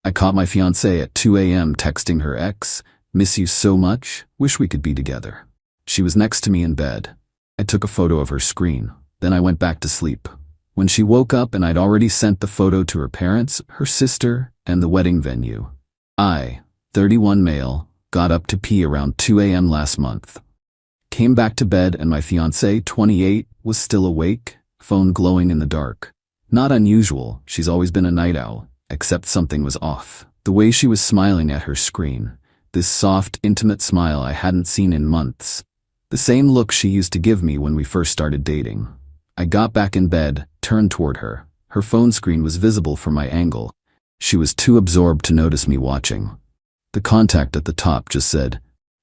I caught my fiancée at 2 a.m. texting her ex, "Miss you so much, wish we could be together." She was next to me in bed. I took a photo of her screen, then I went back to sleep. When she woke up and I'd already sent the photo to her parents, her sister, and the wedding venue. I, 31 male, got up to pee around 2 a.m. last month. Came back to bed and my fiancée, 28, was still awake, phone glowing in the dark. Not unusual, she's always been a night owl, except something was off. The way she was smiling at her screen. This soft, intimate smile I hadn't seen in months. The same look she used to give me when we first started dating. I got back in bed, turned toward her. Her phone screen was visible from my angle. She was too absorbed to notice me watching. The contact at the top just said,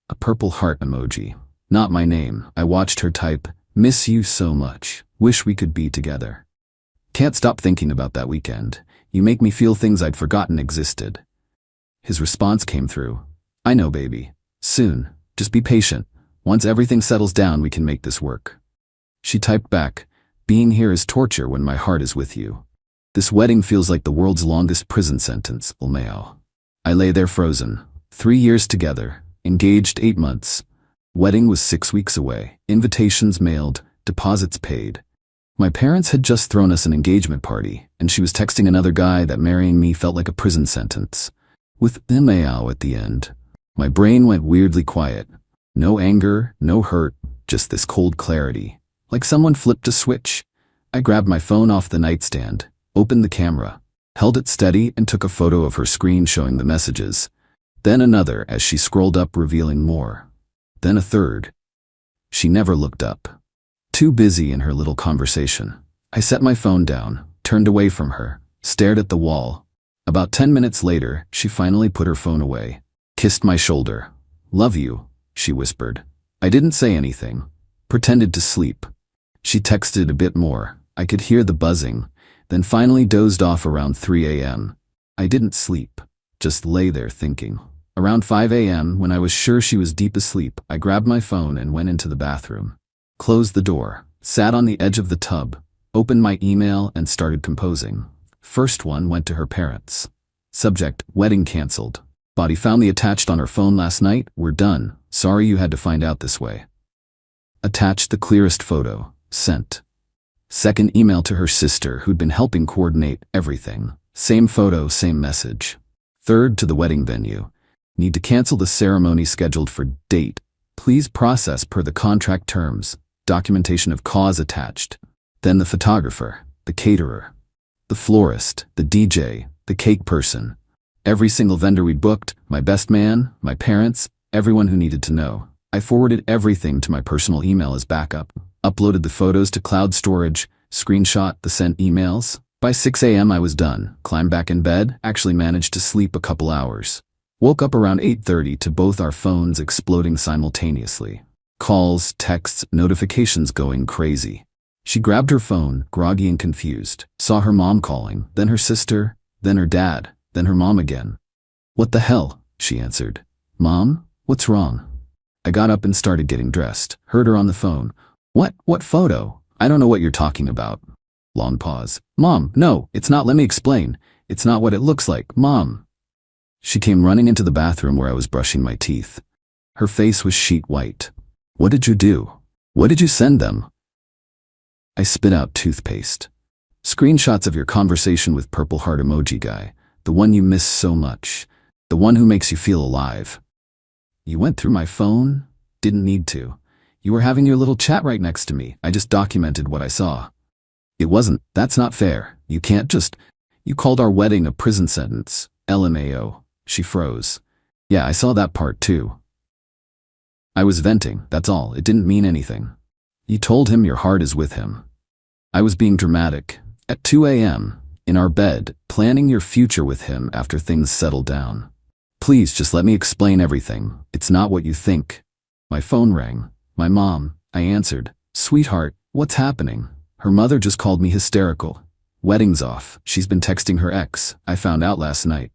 a purple heart emoji. Not my name. I watched her type, "Miss you so much. Wish we could be together." Can't stop thinking about that weekend. You make me feel things I'd forgotten existed. His response came through. "I know, baby. Soon. Just be patient. Once everything settles down, we can make this work." She typed back, "Being here is torture when my heart is with you. This wedding feels like the world's longest prison sentence, Ulmeo." I lay there frozen. 3 years together, engaged 8 months. Wedding was 6 weeks away, invitations mailed, deposits paid. My parents had just thrown us an engagement party, and she was texting another guy that marrying me felt like a prison sentence. With Ulmeo at the end. My brain went weirdly quiet. No anger, no hurt, just this cold clarity. Like someone flipped a switch. I grabbed my phone off the nightstand, opened the camera, held it steady and took a photo of her screen showing the messages. Then another as she scrolled up revealing more. Then a third. She never looked up. Too busy in her little conversation. I set my phone down, turned away from her, stared at the wall. About 10 minutes later, she finally put her phone away, kissed my shoulder. "Love you," she whispered. I didn't say anything. Pretended to sleep. She texted a bit more. I could hear the buzzing, then finally dozed off around 3 a.m. I didn't sleep, just lay there thinking. Around 5 a.m., when I was sure she was deep asleep, I grabbed my phone and went into the bathroom. Closed the door, sat on the edge of the tub, opened my email and started composing. First one went to her parents. Subject, wedding canceled. Body found the attached on her phone last night. We're done. Sorry you had to find out this way. Attached the clearest photo. Sent. Second email to her sister who'd been helping coordinate everything. Same photo, same message. Third to the wedding venue. Need to cancel the ceremony scheduled for date. Please process per the contract terms. Documentation of cause attached. Then the photographer, the caterer, the florist, the DJ, the cake person. Every single vendor we'd booked, my best man, my parents, everyone who needed to know. I forwarded everything to my personal email as backup. Uploaded the photos to cloud storage, screenshot the sent emails. By 6 a.m. I was done, climbed back in bed, actually managed to sleep a couple hours. Woke up around 8:30 to both our phones exploding simultaneously. Calls, texts, notifications going crazy. She grabbed her phone, groggy and confused, saw her mom calling, then her sister, then her dad, then her mom again. "What the hell?" she answered. "Mom, what's wrong?" I got up and started getting dressed, heard her on the phone. What photo? I don't know what you're talking about." Long pause. "Mom, no, it's not, let me explain. It's not what it looks like, Mom." She came running into the bathroom where I was brushing my teeth. Her face was sheet white. "What did you do? What did you send them?" I spit out toothpaste. "Screenshots of your conversation with purple heart emoji guy, the one you miss so much, the one who makes you feel alive." "You went through my phone?" "Didn't need to. You were having your little chat right next to me. I just documented what I saw." "It wasn't. That's not fair. You can't just. You called our wedding a prison sentence. LMAO. She froze. "Yeah, I saw that part too." "I was venting, that's all. It didn't mean anything." "You told him your heart is with him." "I was being dramatic. At 2 a.m., in our bed, planning your future with him after things settle down. Please just let me explain everything. It's not what you think." My phone rang. My mom. I answered. "Sweetheart, what's happening?" Her mother just called me hysterical. "Wedding's off. She's been texting her ex. I found out last night."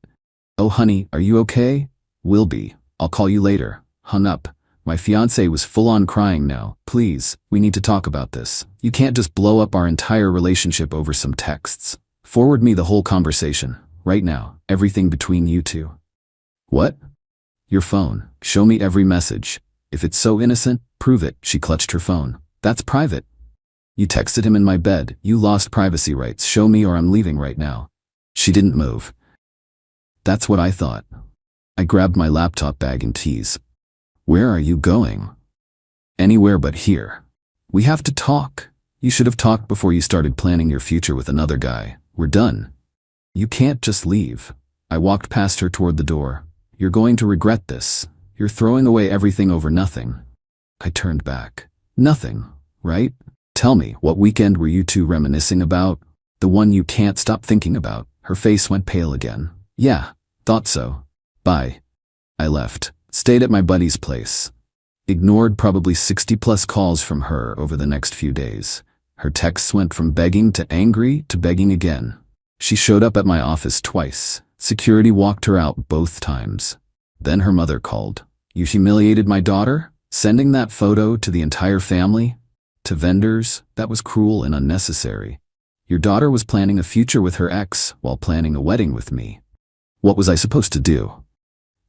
"Oh honey, are you okay?" "Will be. I'll call you later." Hung up. My fiancé was full-on crying now. "Please, we need to talk about this. You can't just blow up our entire relationship over some texts. Forward me the whole conversation." Right now, everything between you two. What? Your phone. Show me every message. If it's so innocent, prove it. She clutched her phone. That's private. You texted him in my bed. You lost privacy rights. Show me or I'm leaving right now. She didn't move. That's what I thought. I grabbed my laptop bag and tease. Where are you going? Anywhere but here. We have to talk. You should have talked before you started planning your future with another guy. We're done. You can't just leave. I walked past her toward the door. You're going to regret this. You're throwing away everything over nothing. I turned back. Nothing, right? Tell me, what weekend were you two reminiscing about? The one you can't stop thinking about. Her face went pale again. Yeah, thought so. Bye. I left. Stayed at my buddy's place. Ignored probably 60+ calls from her over the next few days. Her texts went from begging to angry to begging again. She showed up at my office twice. Security walked her out both times. Then her mother called. You humiliated my daughter? Sending that photo to the entire family? To vendors? That was cruel and unnecessary. Your daughter was planning a future with her ex while planning a wedding with me. What was I supposed to do?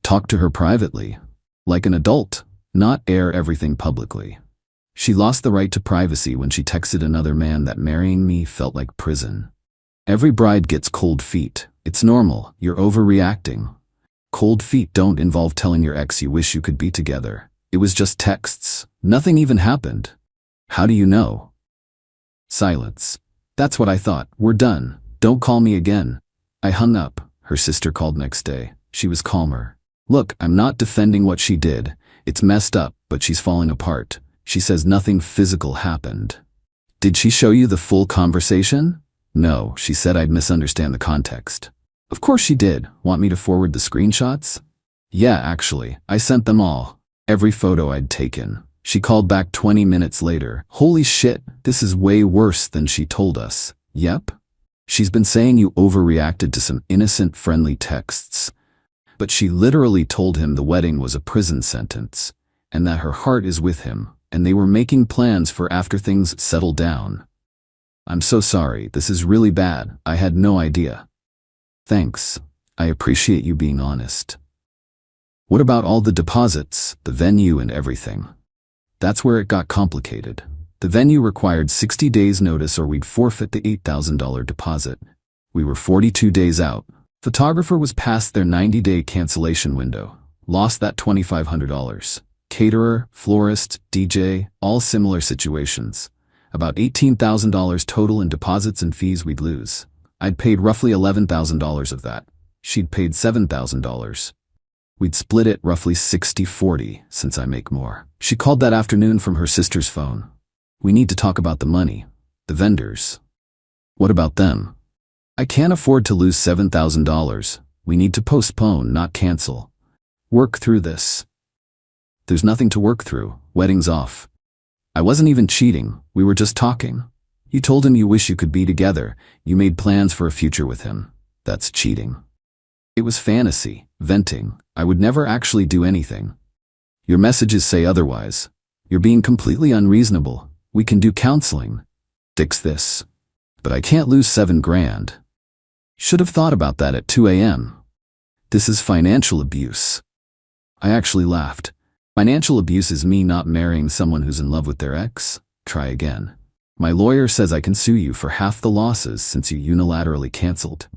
Talk to her privately, like an adult, not air everything publicly. She lost the right to privacy when she texted another man that marrying me felt like prison. Every bride gets cold feet. It's normal. You're overreacting. Cold feet don't involve telling your ex you wish you could be together. It was just texts. Nothing even happened. How do you know? Silence. That's what I thought. We're done. Don't call me again. I hung up. Her sister called next day. She was calmer. Look, I'm not defending what she did. It's messed up, but she's falling apart. She says nothing physical happened. Did she show you the full conversation? No, she said I'd misunderstand the context. Of course she did. Want me to forward the screenshots? Yeah, actually, I sent them all. Every photo I'd taken. She called back 20 minutes later. Holy shit, this is way worse than she told us. Yep. She's been saying you overreacted to some innocent, friendly texts. But she literally told him the wedding was a prison sentence, and that her heart is with him, and they were making plans for after things settle down. I'm so sorry, this is really bad. I had no idea. Thanks. I appreciate you being honest. What about all the deposits, the venue and everything? That's where it got complicated. The venue required 60 days notice or we'd forfeit the $8,000 deposit. We were 42 days out. Photographer was past their 90-day cancellation window. Lost that $2,500. Caterer, florist, DJ, all similar situations. About $18,000 total in deposits and fees we'd lose. I'd paid roughly $11,000 of that. She'd paid $7,000. We'd split it roughly 60-40 since I make more. She called that afternoon from her sister's phone. We need to talk about the money, the vendors. What about them? I can't afford to lose $7,000. We need to postpone, not cancel. Work through this. There's nothing to work through. Wedding's off. I wasn't even cheating. We were just talking. You told him you wish you could be together. You made plans for a future with him. That's cheating. It was fantasy, venting. I would never actually do anything. Your messages say otherwise. You're being completely unreasonable. We can do counseling. Fix this. But I can't lose $7,000. Should have thought about that at 2 a.m. This is financial abuse. I actually laughed. Financial abuse is me not marrying someone who's in love with their ex? Try again. My lawyer says I can sue you for half the losses since you unilaterally canceled.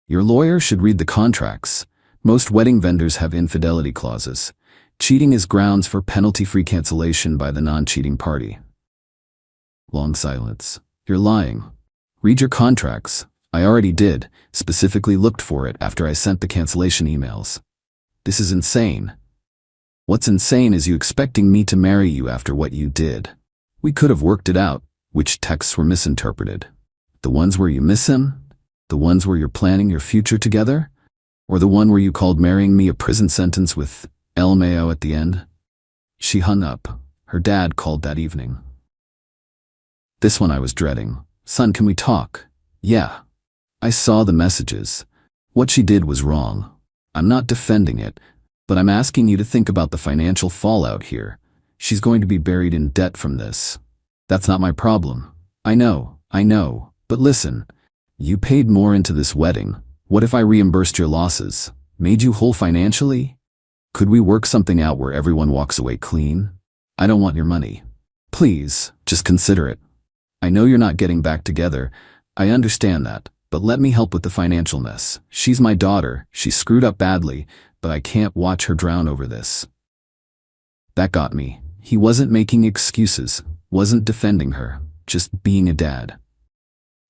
Your lawyer should read the contracts. Most wedding vendors have infidelity clauses. Cheating is grounds for penalty-free cancellation by the non-cheating party. Long silence. You're lying. Read your contracts. I already did, specifically looked for it after I sent the cancellation emails. This is insane. What's insane is you expecting me to marry you after what you did. We could have worked it out. Which texts were misinterpreted? The ones where you miss him? The ones where you're planning your future together? Or the one where you called marrying me a prison sentence with LMAO at the end? She hung up. Her dad called that evening. This one I was dreading. Son, can we talk? Yeah. I saw the messages. What she did was wrong. I'm not defending it, but I'm asking you to think about the financial fallout here. She's going to be buried in debt from this. That's not my problem. I know, but listen. You paid more into this wedding. What if I reimbursed your losses? Made you whole financially? Could we work something out where everyone walks away clean? I don't want your money. Please, just consider it. I know you're not getting back together. I understand that, but let me help with the financial mess. She's my daughter. She screwed up badly, but I can't watch her drown over this. That got me. He wasn't making excuses, wasn't defending her, just being a dad.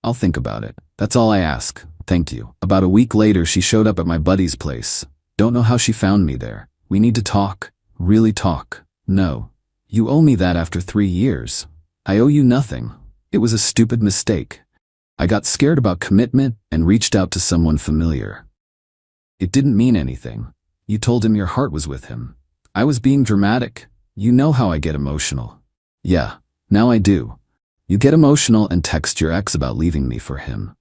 I'll think about it. That's all I ask. Thank you. About a week later, she showed up at my buddy's place. Don't know how she found me there. We need to talk. Really talk. No. You owe me that after 3 years. I owe you nothing. It was a stupid mistake. I got scared about commitment and reached out to someone familiar. It didn't mean anything. You told him your heart was with him. I was being dramatic. You know how I get emotional. Yeah, now I do. You get emotional and text your ex about leaving me for him.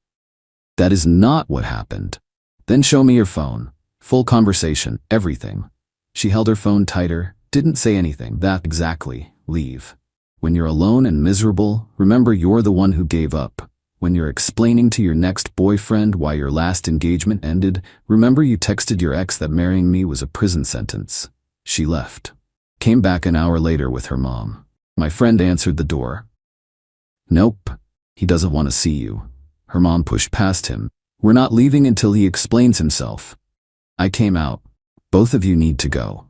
That is not what happened. Then show me your phone. Full conversation, everything. She held her phone tighter, didn't say anything. That exactly. Leave. When you're alone and miserable, remember you're the one who gave up. When you're explaining to your next boyfriend why your last engagement ended, remember you texted your ex that marrying me was a prison sentence. She left. Came back an hour later with her mom. My friend answered the door. Nope. He doesn't want to see you. Her mom pushed past him. We're not leaving until he explains himself. I came out. Both of you need to go.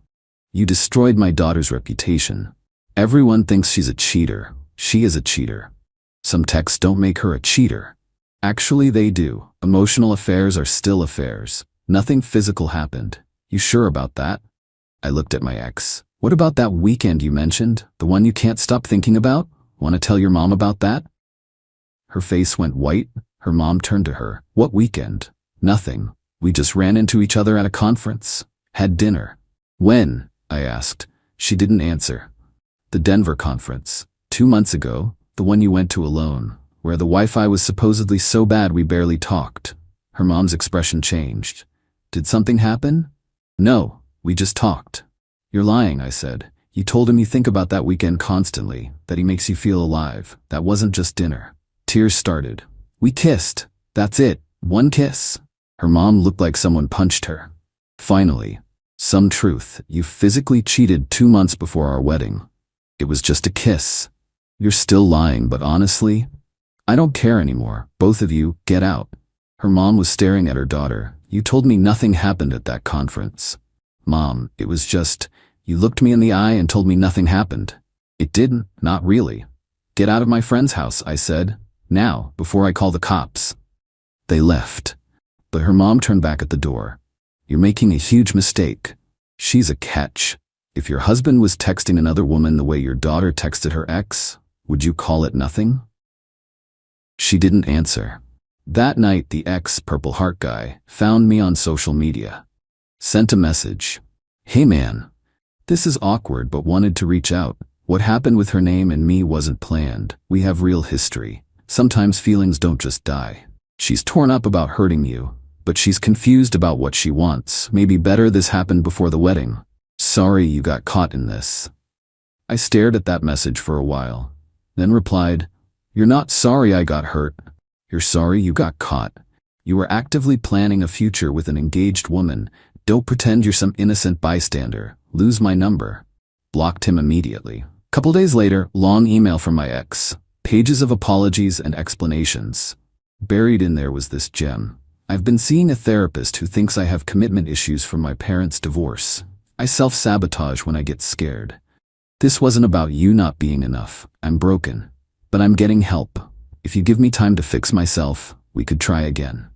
You destroyed my daughter's reputation. Everyone thinks she's a cheater. She is a cheater. Some texts don't make her a cheater. Actually, they do. Emotional affairs are still affairs. Nothing physical happened. You sure about that? I looked at my ex. What about that weekend you mentioned? The one you can't stop thinking about? Want to tell your mom about that? Her face went white. Her mom turned to her. What weekend? Nothing. We just ran into each other at a conference. Had dinner. When? I asked. She didn't answer. The Denver conference. 2 months ago, the one you went to alone, where the Wi-Fi was supposedly so bad we barely talked. Her mom's expression changed. Did something happen? No, we just talked. You're lying, I said. You told him you think about that weekend constantly, that he makes you feel alive. That wasn't just dinner. Tears started. We kissed. That's it. One kiss. Her mom looked like someone punched her. Finally, some truth. You physically cheated 2 months before our wedding. It was just a kiss. You're still lying, but honestly, I don't care anymore. Both of you, get out. Her mom was staring at her daughter. You told me nothing happened at that conference. Mom, it was just, you looked me in the eye and told me nothing happened. It didn't, not really. Get out of my friend's house, I said. Now, before I call the cops. They left. But her mom turned back at the door. You're making a huge mistake. She's a catch. If your husband was texting another woman the way your daughter texted her ex, would you call it nothing? She didn't answer. That night, the ex-Purple Heart guy found me on social media. Sent a message. Hey man, this is awkward but wanted to reach out. What happened with her name and me wasn't planned. We have real history. Sometimes feelings don't just die. She's torn up about hurting you, but she's confused about what she wants. Maybe better this happened before the wedding. Sorry you got caught in this. I stared at that message for a while, then replied, You're not sorry I got hurt. You're sorry you got caught. You were actively planning a future with an engaged woman. Don't pretend you're some innocent bystander. Lose my number. Blocked him immediately. Couple days later, long email from my ex. Pages of apologies and explanations. Buried in there was this gem. I've been seeing a therapist who thinks I have commitment issues from my parents' divorce. I self-sabotage when I get scared. This wasn't about you not being enough. I'm broken. But I'm getting help. If you give me time to fix myself, we could try again.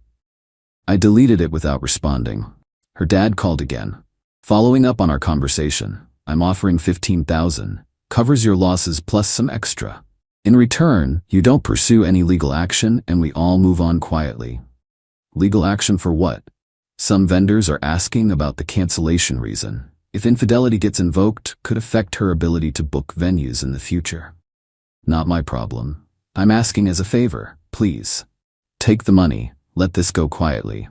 I deleted it without responding. Her dad called again. Following up on our conversation, I'm offering $15,000. Covers your losses plus some extra. In return, you don't pursue any legal action and we all move on quietly. Legal action for what? Some vendors are asking about the cancellation reason. If infidelity gets invoked, could affect her ability to book venues in the future. Not my problem. I'm asking as a favor, please. Take the money, let this go quietly.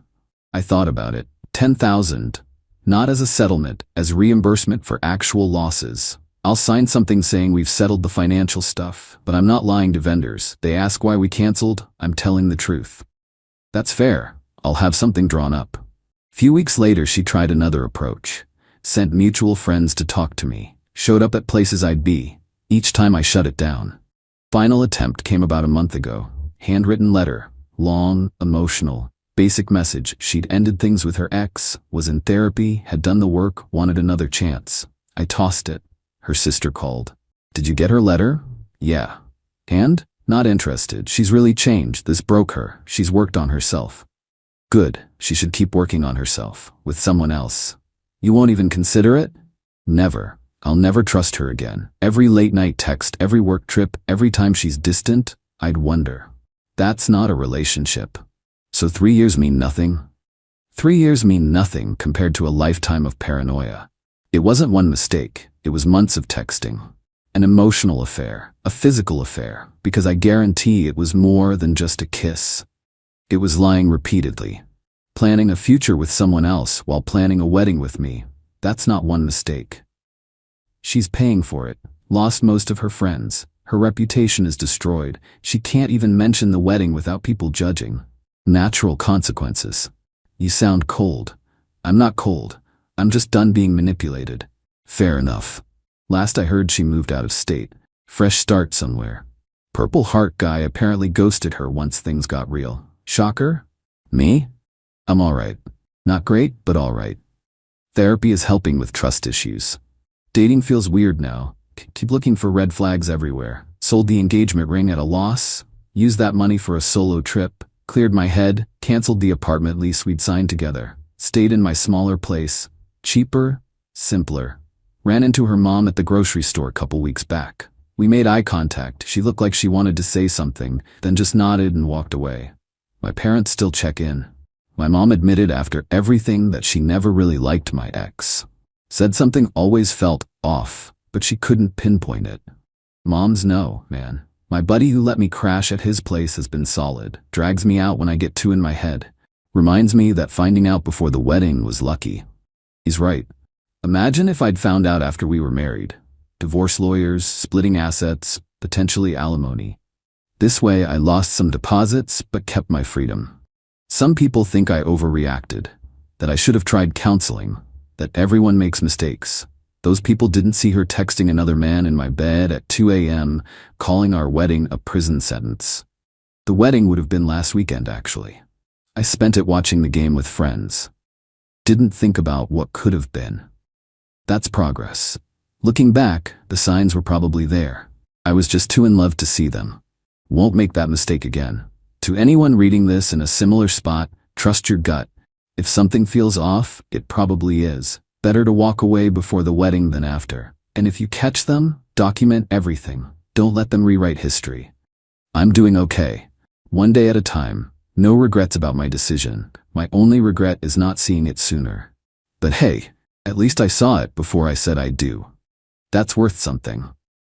I thought about it. $10,000. Not as a settlement, as reimbursement for actual losses. I'll sign something saying we've settled the financial stuff, but I'm not lying to vendors. They ask why we canceled, I'm telling the truth. That's fair. I'll have something drawn up. Few weeks later, she tried another approach. Sent mutual friends to talk to me. Showed up at places I'd be. Each time I shut it down. Final attempt came about a month ago. Handwritten letter. Long, emotional, basic message. She'd ended things with her ex, was in therapy, had done the work, wanted another chance. I tossed it. Her sister called. Did you get her letter? Yeah. And? Not interested. She's really changed. This broke her. She's worked on herself. Good. She should keep working on herself. With someone else. You won't even consider it? Never. I'll never trust her again. Every late night text, every work trip, every time she's distant, I'd wonder. That's not a relationship. So 3 years mean nothing? 3 years mean nothing compared to a lifetime of paranoia. It wasn't one mistake. It was months of texting. An emotional affair, a physical affair, because I guarantee it was more than just a kiss. It was lying repeatedly. Planning a future with someone else while planning a wedding with me. That's not one mistake. She's paying for it, lost most of her friends. Her reputation is destroyed. She can't even mention the wedding without people judging. Natural consequences. You sound cold. I'm not cold. I'm just done being manipulated. Fair enough. Last I heard, she moved out of state. Fresh start somewhere. Purple Heart guy apparently ghosted her once things got real. Shocker? Me? I'm alright. Not great, but alright. Therapy is helping with trust issues. Dating feels weird now. Keep looking for red flags everywhere. Sold the engagement ring at a loss. Used that money for a solo trip. Cleared my head. Canceled the apartment lease we'd signed together. Stayed in my smaller place. Cheaper. Simpler. Ran into her mom at the grocery store a couple weeks back. We made eye contact. She looked like she wanted to say something, then just nodded and walked away. My parents still check in. My mom admitted after everything that she never really liked my ex. Said something always felt off, but she couldn't pinpoint it. Moms know, man. My buddy who let me crash at his place has been solid. Drags me out when I get too in my head. Reminds me that finding out before the wedding was lucky. He's right. Imagine if I'd found out after we were married. Divorce lawyers, splitting assets, potentially alimony. This way I lost some deposits but kept my freedom. Some people think I overreacted, that I should have tried counseling, that everyone makes mistakes. Those people didn't see her texting another man in my bed at 2 a.m., calling our wedding a prison sentence. The wedding would have been last weekend, actually. I spent it watching the game with friends. Didn't think about what could have been. That's progress. Looking back, the signs were probably there. I was just too in love to see them. Won't make that mistake again. To anyone reading this in a similar spot, trust your gut. If something feels off, it probably is. Better to walk away before the wedding than after. And if you catch them, document everything. Don't let them rewrite history. I'm doing okay. One day at a time. No regrets about my decision. My only regret is not seeing it sooner. But hey, at least I saw it before I said I do. That's worth something.